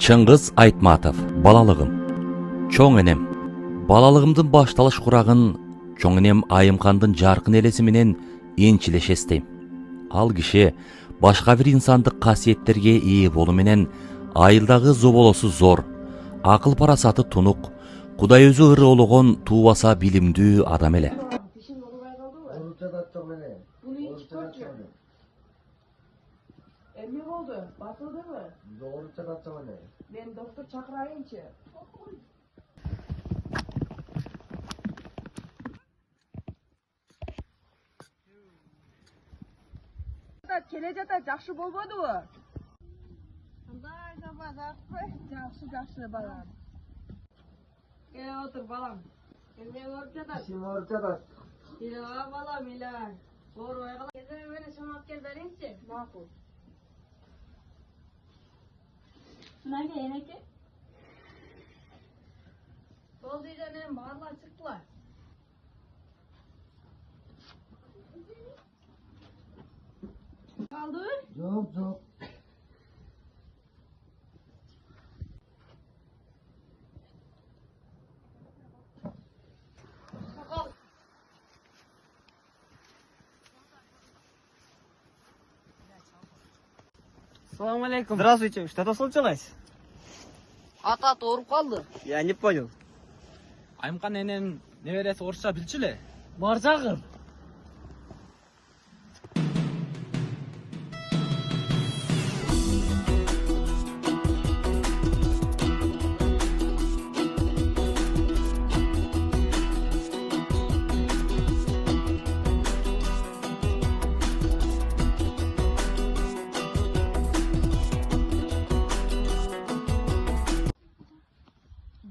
Чыңгыз Айтматов, балалыгым. Чоң энем. Балалыгымдын башталыш курагын чоң энем Айымкандын жаркын элеси менен энчилеш эстейм. Ал киши башка бир инсандык касиеттерге ээ болуу менен айылдагы зоболосу зор, акыл парасаты тунук, Кудай өзү ырыологон туубаса билимдүү адам эле. Emmi oldu, basıldı mı? Doğru çakatsana ne? Ben doktor çakırayım ki. Keleceğde жақсы болmadı mı? Kандай замазақ қой, жақсы балам. Otur balam. Emne görüp жатат. Kim var çakat? İlağa balam ilağa. Doğru ayağa. Gezeme beni şomat gel vereyimçi. Makul. Şunayga eneke. Oldu canım, bağırlar çıktılar. Kaldı? Yok yok. Салам алейкум. Здравствуйте. Что-то случилось? Ата doğurup kaldı. Я не понял. Айымкан энем неберesi орусча билчү эле. Бар жагым.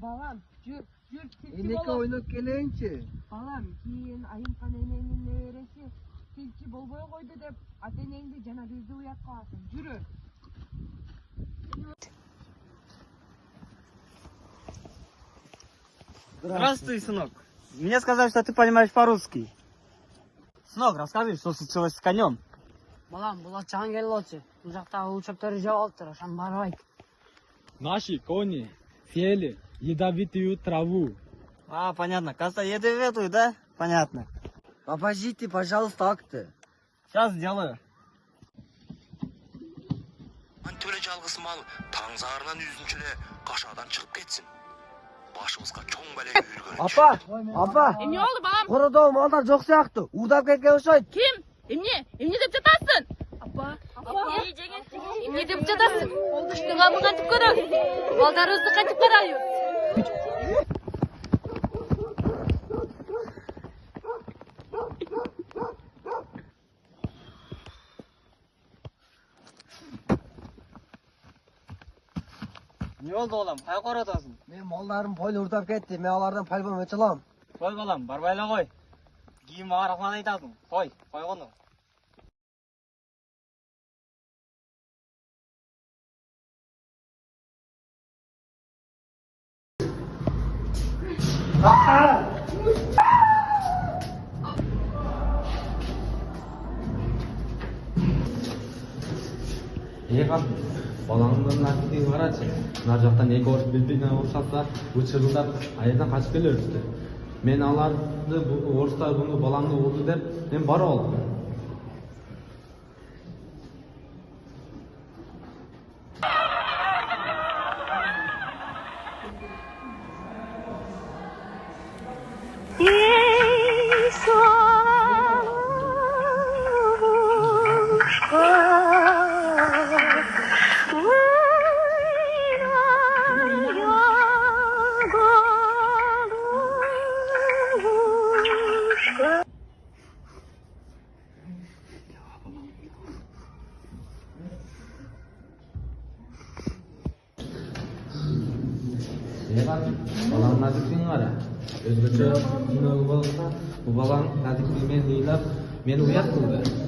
Balam, jür, tilki Eneke bolup. oynap geleyin ki. Balam, keyin Ayımkan enemin neveresi tilki bolboy koydu dep ata-enеңди жана бизди уят каласың. Жүрү. Здравствуй, сынок. Мне сказали, что ты понимаешь по-русски. Сынок, расскажи, что случилось с конем. Balam, bular чаң келип атчы. Бул жактагы учаптарды жеп алыптыр, ошону барбайт. Наши кони съели ядовитую траву. А, понятно. Кажется, ядовитую, да? Понятно. Обождите, пожалуйста, акты. Сейчас сделаю. Антөле жалгыз мал таңзаарынан үзүнчө эле кашадан чыгып кетсин. Башыбызга чоң бале үйүлгөн. Apa? Ne oldu balam? Korodon mallar çok sıyaktı. Uğdap ketken uşayt. Kim? Emne dep жатасың? Апа. Эмне деп жатасың? Кыштын кабын кантип көрөбүз? Балдарыбызды кантип карайбыз? Ne oldu oğlum? Kayak oradasın. Men mallarım pol uğdap ketti. Men alardan palbam öçülam. Koy balam, barbayla koy. Kiyim mağar rahman aytasın. Koy onu. Эйган балаңдын акидин карачы. Мына жактан эки орус билбеген урушатса, учурдап айылдан качып келе беришти. Мен аларды орустар буну баламды урду деп мен барып алдым. Эйган балаңдын адиктин кара. Өзгөчө күнөө болса, бул балаң адиктин менен ыйлап, мени уят кылды.